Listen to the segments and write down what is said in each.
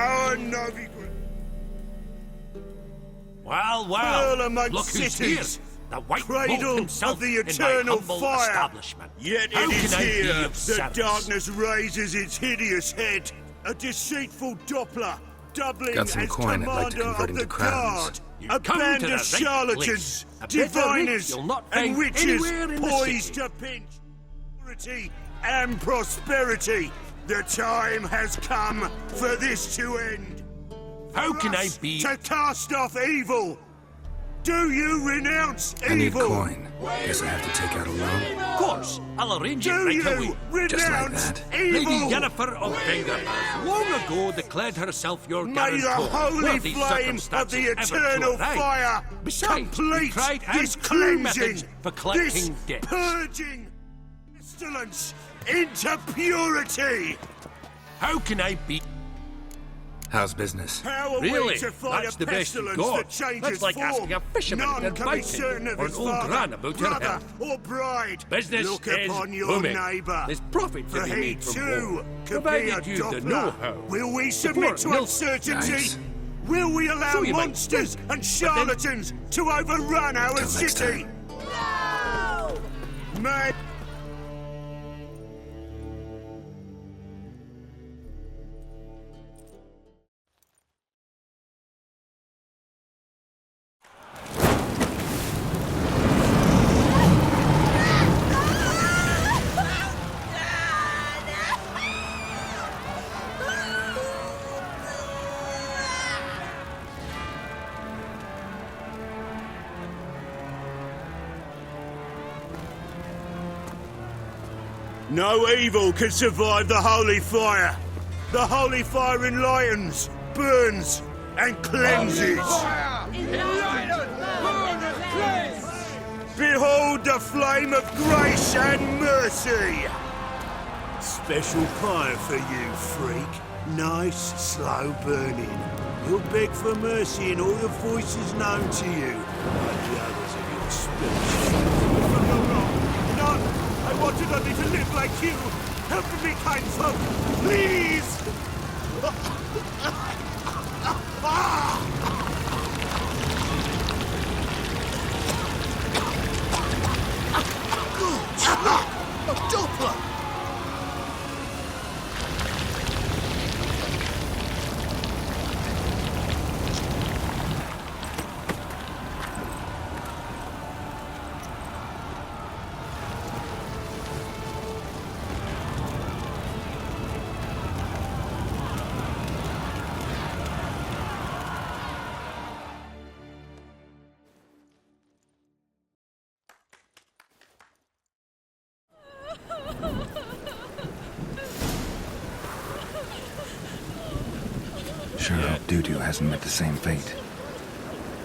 our Novi... Well, Pearl amongst look who's cities, here. The white cradle wolf himself of the in my eternal humble fire. establishment. Yet How it is can I be here of that service? darkness raises its hideous head. A deceitful Doppler, doubling Got some as coin I'd like to commander convert of the into crowns. guard. You A come band to the of right charlatans, place. A better diviners, rate you'll not and find witches anywhere in the poised city. to pinch purity and prosperity. The time has come for this to end. How can I Us be... to cast off evil? Do you renounce I need evil? coin. Guess I have to take out a loan. Of course, I'll arrange it Do right you away. Just like renounce that. Lady evil? Yennefer of Finger has long ago declared herself your May guarantor. the holy were these flame of circumstances the ever to eternal arise. fire Besides, we complete tried this and true methods cleansing, for this collecting debts. purging pestilence into purity. How can I be... How's business? How are Really? we to fight That's a the best you pestilence got. that changes That's like form? asking a fisherman None to can be invite certain him, of or his an old father, gran about her brother, health. or bride. Business Look is upon your booming. neighbour. There's profit to For be he made from too war, could be a provided you the Doppler. know-how. Will we submit to Nilfgaard. uncertainty? Nice. Will we allow So you might monsters think, and but then- charlatans to overrun our Till next city? time. May no evil can survive the holy fire. The holy fire enlightens, burns, and cleanses. Behold the flame of grace and mercy. Special fire for you, freak. Nice, slow burning. You'll beg for mercy in all the voices known to you, like the others of your species. None. I wanted only to live like you. Help me, kind folk, please. A Doppler! Sure hope Doo-Doo hasn't met the same fate.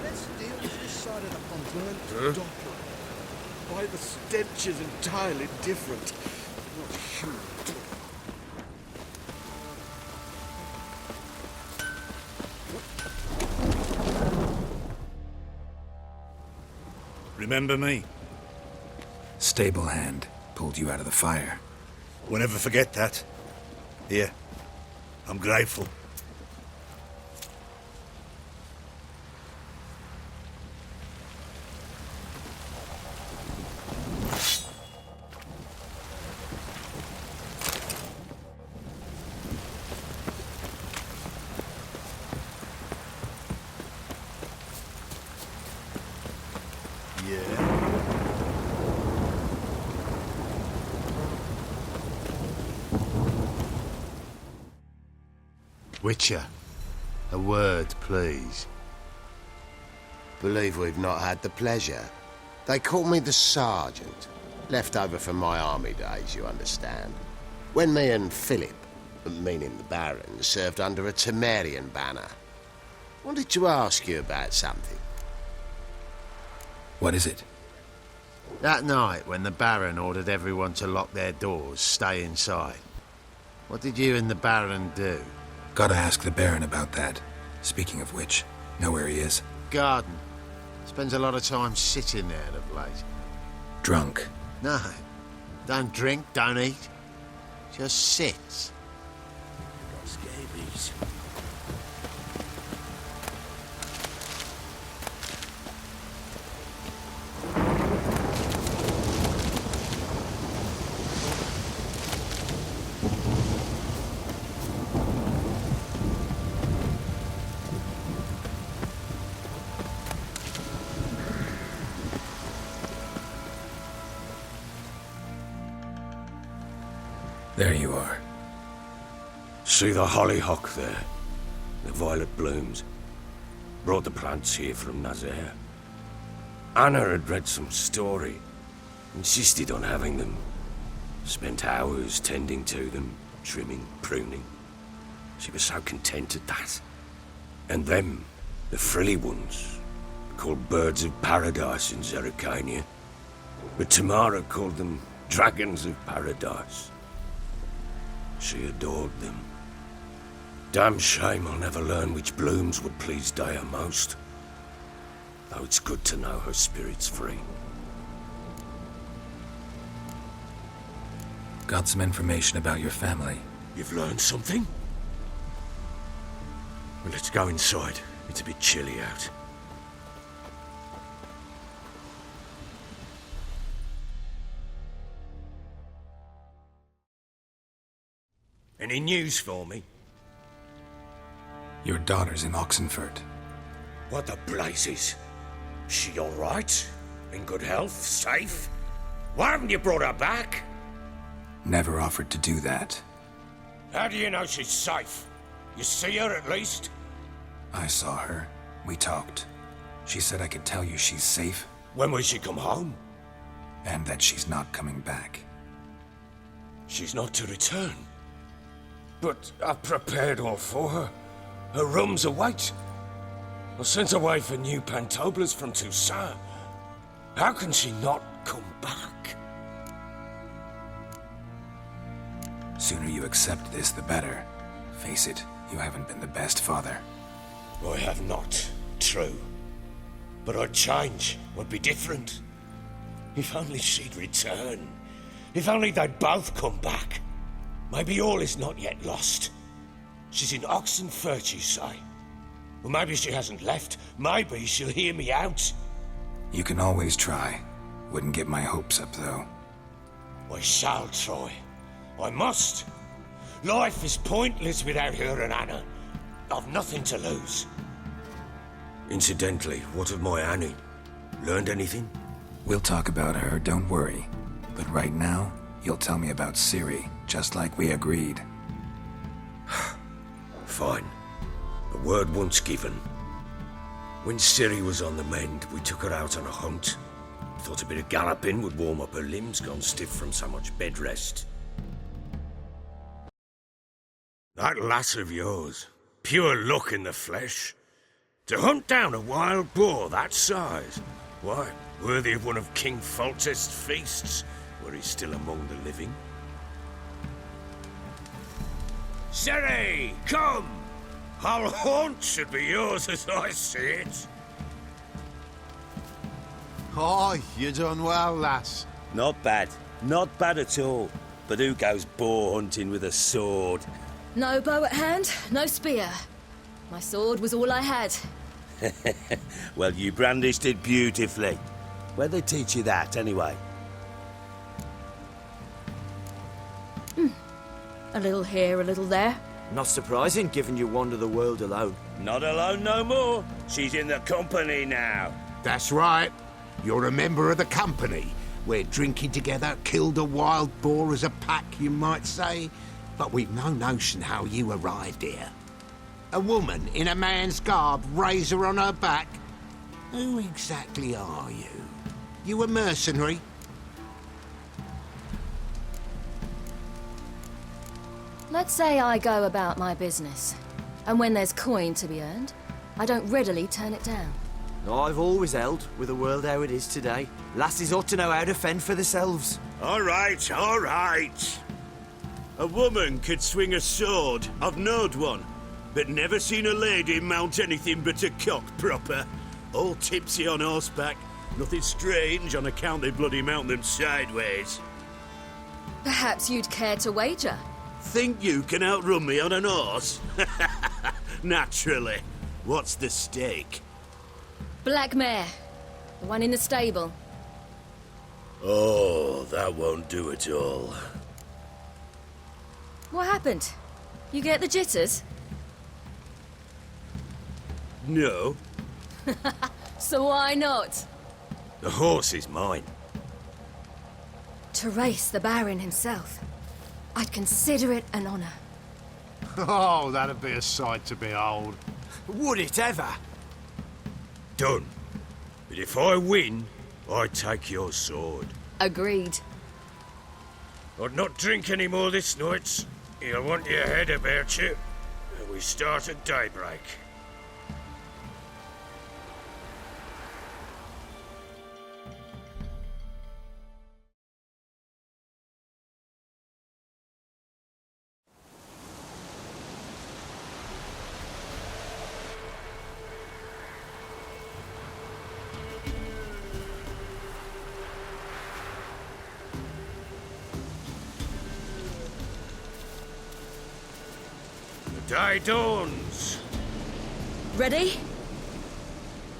This deal was decided upon burnt Doppler. Why the stench is entirely different. Not human. Remember me? Stable hand pulled you out of the fire. We'll never forget that. Here, I'm grateful. Witcher, a word, please. Believe we've not had the pleasure. They call me the Sergeant. Left over from my army days, you understand. When me and Philip, meaning the Baron, served under a Temerian banner. Wanted to ask you about something. What is it? That night when the Baron ordered everyone to lock their doors, stay inside. What did you and the Baron do? Gotta ask the Baron about that. Speaking of which, know where he is? Garden. Spends a lot of time sitting there of late. Drunk. No. Don't drink, don't eat. Just sits. Got scabies. There you are. See the hollyhock there? The violet blooms. Brought the plants here from Nazaire. Anna had read some story. Insisted on having them. Spent hours tending to them, trimming, pruning. She was so content at that. And them, the frilly ones, called birds of paradise in Zerrikania. But Tamara called them dragons of paradise. She adored them. Damn shame I'll never learn which blooms would please Dea most. Though it's good to know her spirit's free. Got some information about your family. You've learned something? Well, let's go inside. It's a bit chilly out. Any news for me? Your daughter's in Oxenfurt. What the blazes? She all right? In good health? Safe? Why haven't you brought her back? Never offered to do that. How do you know she's safe? You see her at least? I saw her. We talked. She said I could tell you she's safe. When will she come home? And that she's not coming back. She's not to return. But I've prepared all for her. Her rooms await. I sent away for new pantoblas from Toussaint. How can she not come back? Sooner you accept this, the better. Face it, you haven't been the best father. I have not, true. But I'd change, would be different. If only she'd return. If only they'd both come back. Maybe all is not yet lost. She's in Oxenfurt, you say? Well, maybe she hasn't left. Maybe she'll hear me out. You can always try. Wouldn't get my hopes up, though. I shall try. I must. Life is pointless without her and Anna. I've nothing to lose. Incidentally, what of my Annie? Learned anything? We'll talk about her, don't worry. But right now, you'll tell me about Ciri, just like we agreed. Fine. A word once given. When Ciri was on the mend, we took her out on a hunt. Thought a bit of galloping would warm up her limbs, gone stiff from so much bed rest. That lass of yours, pure luck in the flesh. To hunt down a wild boar that size, why, worthy of one of King Foltest's feasts, were he still among the living. Ciri, come! Our haunt should be yours as I see it. Oh, you done well, lass. Not bad. Not bad at all. But who goes boar hunting with a sword? No bow at hand, no spear. My sword was all I had. Well, you brandished it beautifully. Where'd they teach you that, anyway? A little here, a little there. Not surprising, given you wander the world alone. Not alone no more. She's in the company now. That's right. You're a member of the company. We're drinking together, killed a wild boar as a pack, you might say. But we've no notion how you arrived here. A woman in a man's garb, razor on her back. Who exactly are you? You a mercenary? Let's say I go about my business. And when there's coin to be earned, I don't readily turn it down. I've always held, with the world how it is today, lasses ought to know how to fend for themselves. All right, all right. A woman could swing a sword. I've knowed one. But never seen a lady mount anything but a cock proper. All tipsy on horseback. Nothing strange on account they bloody mount them sideways. Perhaps you'd care to wager? Think you can outrun me on an horse? Naturally. What's the stake? Black mare. The one in the stable. Oh, that won't do at all. What happened? You get the jitters? No. So why not? The horse is mine. To race the Baron himself. I'd consider it an honor. Oh, that'd be a sight to behold. Would it ever? Done. But if I win, I take your sword. Agreed. I'd not drink any more this night. You'll want your head about you. And we start at daybreak. The day dawns. Ready?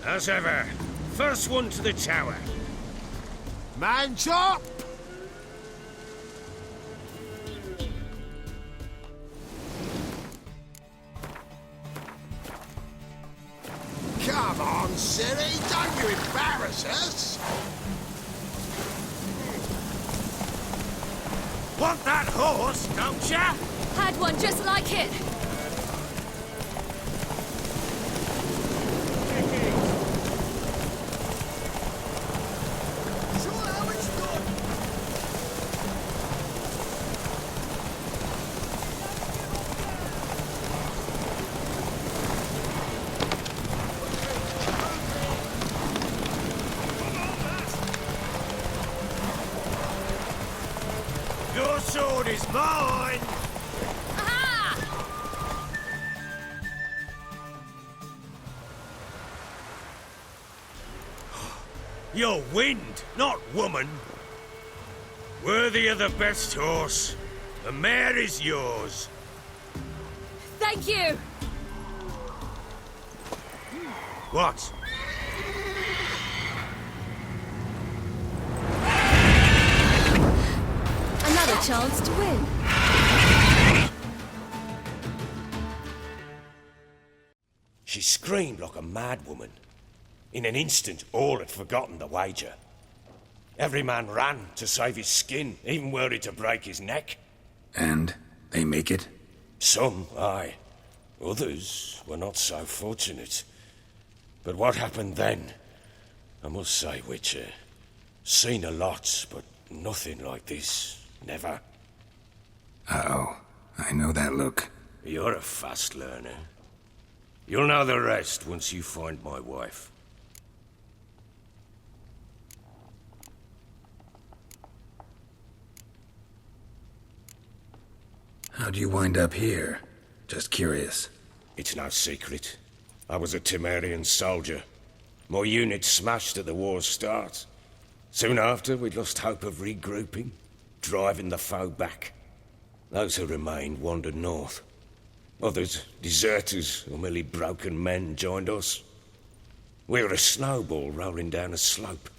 As ever, first one to the tower. Man chop! Come on, Ciri, don't you embarrass us! Want that horse, don't ya? Had one just like it. Your sword is mine! You're wind, not woman. Worthy of the best horse. The mare is yours. Thank you. What? Another chance to win. She screamed like a mad woman. In an instant, all had forgotten the wager. Every man ran to save his skin, even were it to break his neck. And they make it? Some, aye. Others were not so fortunate. But what happened then? I must say, Witcher, seen a lot, but nothing like this. Never. Uh-oh. I know that look. You're a fast learner. You'll know the rest once you find my wife. How'd you wind up here? Just curious. It's no secret. I was a Temerian soldier. My unit smashed at the war's start. Soon after, we'd lost hope of regrouping, driving the foe back. Those who remained wandered north. Others, deserters or merely broken men, joined us. We were a snowball rolling down a slope.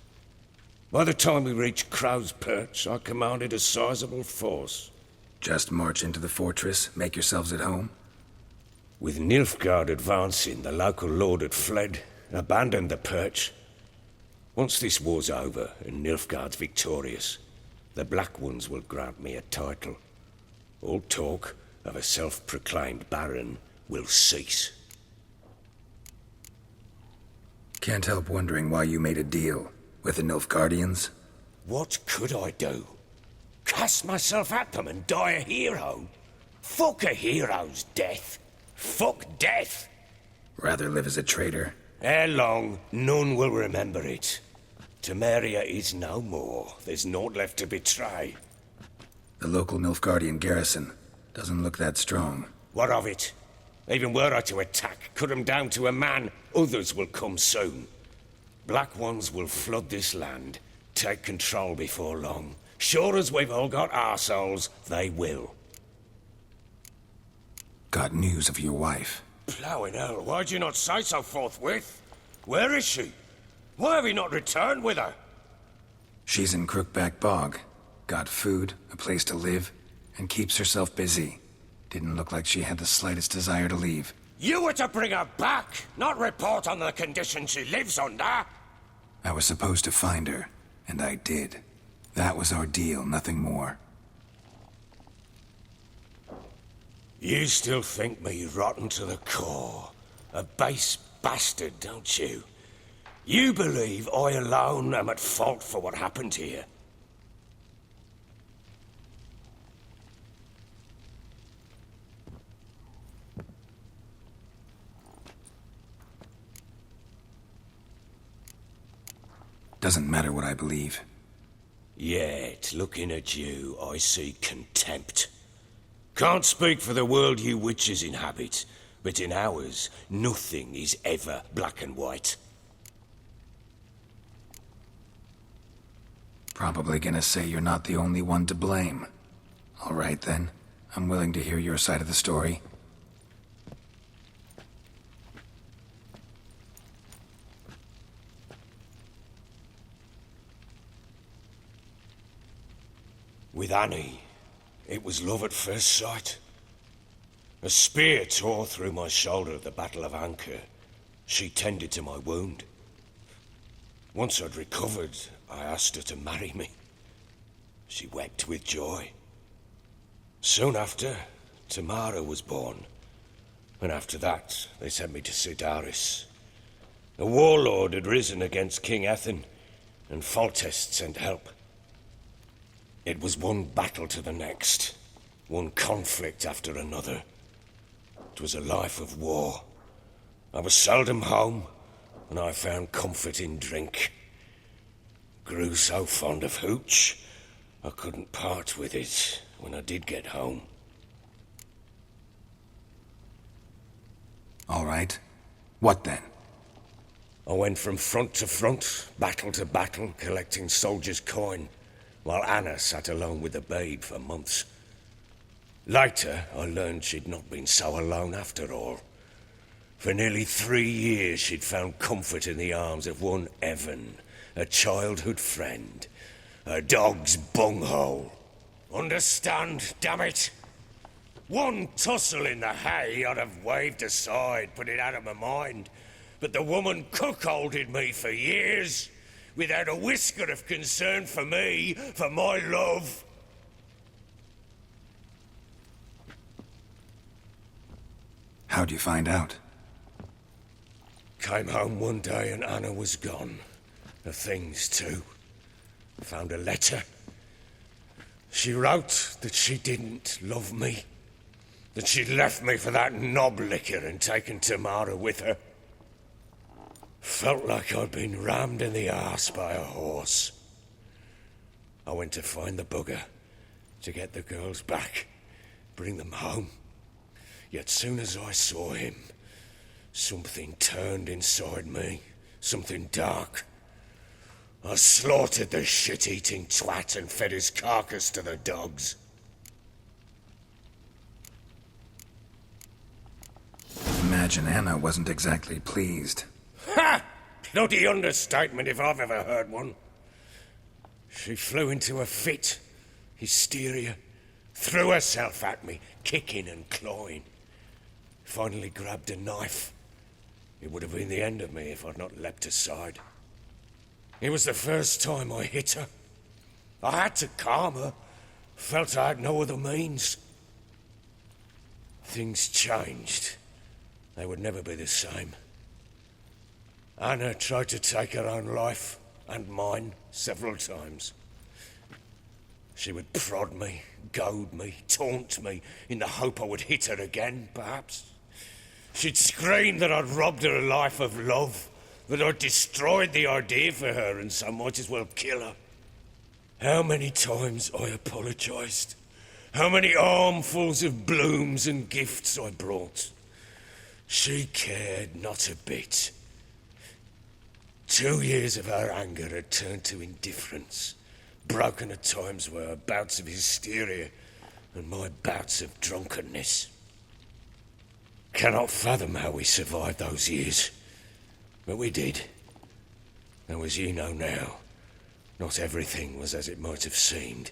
By the time we reached Crow's Perch, I commanded a sizable force. Just march into the fortress, make yourselves at home? With Nilfgaard advancing, the local lord had fled, abandoned the Perch. Once this war's over and Nilfgaard's victorious, the Black Ones will grant me a title. All talk of a self-proclaimed baron will cease. Can't help wondering why you made a deal with the Nilfgaardians. What could I do? Cast myself at them and die a hero? Fuck a hero's death. Fuck death. Rather live as a traitor. Ere long, none will remember it. Temeria is no more. There's naught left to betray. The local Nilfgaardian garrison doesn't look that strong. What of it? Even were I to attack, cut them down to a man, others will come soon. Black Ones will flood this land, take control before long. Sure as we've all got arseholes, they will. Got news of your wife. Plowing hell, why'd you not say so forthwith? Where is she? Why have you not returned with her? She's in Crookback Bog. Got food, a place to live, and keeps herself busy. Didn't look like she had the slightest desire to leave. You were to bring her back, not report on the conditions she lives under. I was supposed to find her, and I did. That was our deal, nothing more. You still think me rotten to the core. A base bastard, don't you? You believe I alone am at fault for what happened here. Doesn't matter what I believe. Yet, looking at you, I see contempt. Can't speak for the world you witches inhabit, but in ours, nothing is ever black and white. Probably gonna say you're not the only one to blame. All right then, I'm willing to hear your side of the story. With Annie, it was love at first sight. A spear tore through my shoulder at the Battle of Anchor. She tended to my wound. Once I'd recovered, I asked her to marry me. She wept with joy. Soon after, Tamara was born. And after that, they sent me to CIRI'S. A warlord had risen against King Ethan, and Foltest sent help. It was one battle to the next, one conflict after another. It was a life of war. I was seldom home, and I found comfort in drink. Grew so fond of hooch, I couldn't part with it when I did get home. All right. What then? I went from front to front, battle to battle, collecting soldiers' coin, while Anna sat alone with the babe for months. Later, I learned she'd not been so alone after all. For nearly 3 years, she'd found comfort in the arms of one Evan, a childhood friend, a dog's bunghole. Understand, damn it? One tussle in the hay I'd have waved aside, put it out of my mind. But the woman cuckolded me for years, without a whisker of concern for me, for my love. How'd you find out? Came home one day and Anna was gone. The things too. Found a letter. She wrote that she didn't love me. That she'd left me for that knob licker and taken Tamara with her. Felt like I'd been rammed in the arse by a horse. I went to find the bugger, to get the girls back, bring them home. Yet soon as I saw him, something turned inside me, something dark. I slaughtered the shit-eating twat and fed his carcass to the dogs. Imagine Anna wasn't exactly pleased. Ha! Bloody understatement if I've ever heard one. She flew into a fit, hysteria, threw herself at me, kicking and clawing. Finally grabbed a knife. It would have been the end of me if I'd not leapt aside. It was the first time I hit her. I had to calm her. Felt I had no other means. Things changed. They would never be the same. Anna tried to take her own life, and mine, several times. She would prod me, goad me, taunt me, in the hope I would hit her again, perhaps. She'd scream that I'd robbed her life of love, that I'd destroyed the idea for her, and so might as well kill her. How many times I apologized. How many armfuls of blooms and gifts I brought. She cared not a bit. 2 years of her anger had turned to indifference, broken at times were her bouts of hysteria and my bouts of drunkenness. Cannot fathom how we survived those years, but we did. Though as you know now, not everything was as it might have seemed.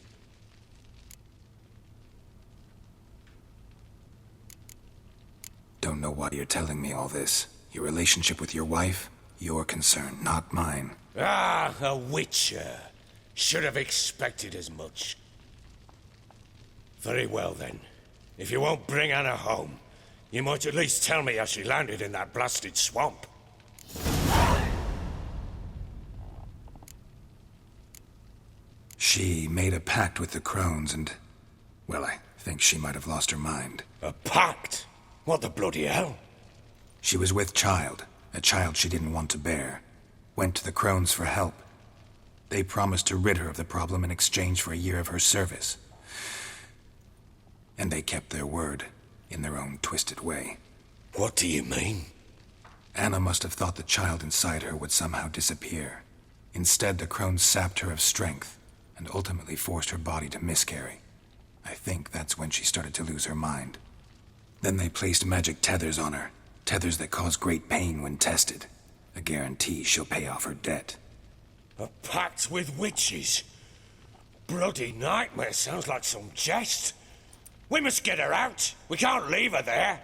Don't know why you're telling me all this. Your relationship with your wife? Your concern, not mine. Ah, a witcher. Should have expected as much. Very well then. If you won't bring Anna home, you might at least tell me how she landed in that blasted swamp. She made a pact with the crones and... well, I think she might have lost her mind. A pact? What the bloody hell? She was with child, a child she didn't want to bear. Went to the crones for help. They promised to rid her of the problem in exchange for a year of her service. And they kept their word, in their own twisted way. What do you mean? Anna must have thought the child inside her would somehow disappear. Instead, the crones sapped her of strength, and ultimately forced her body to miscarry. I think that's when she started to lose her mind. Then they placed magic tethers on her, tethers that cause great pain when tested. A guarantee she'll pay off her debt. A pact with witches? Bloody nightmare, sounds like some jest. We must get her out. We can't leave her there.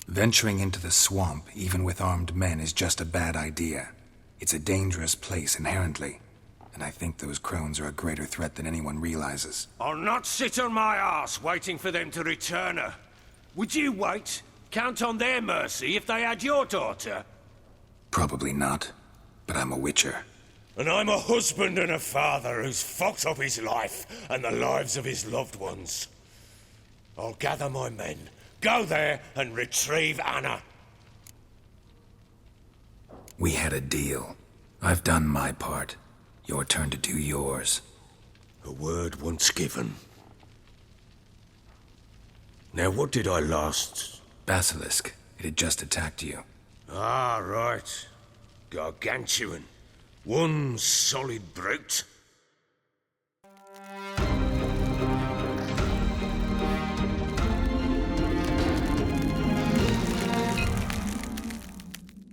Venturing into the swamp, even with armed men, is just a bad idea. It's a dangerous place inherently, and I think those crones are a greater threat than anyone realizes. I'll not sit on my arse waiting for them to return her. Would you wait? Count on their mercy if they had your daughter? Probably not, but I'm a witcher. And I'm a husband and a father who's fucked up his life and the lives of his loved ones. I'll gather my men, go there and retrieve Anna. We had a deal. I've done my part. Your turn to do yours. A word once given. Now what did I last... Basilisk. It had just attacked you. Ah, right. Gargantuan. One solid brute.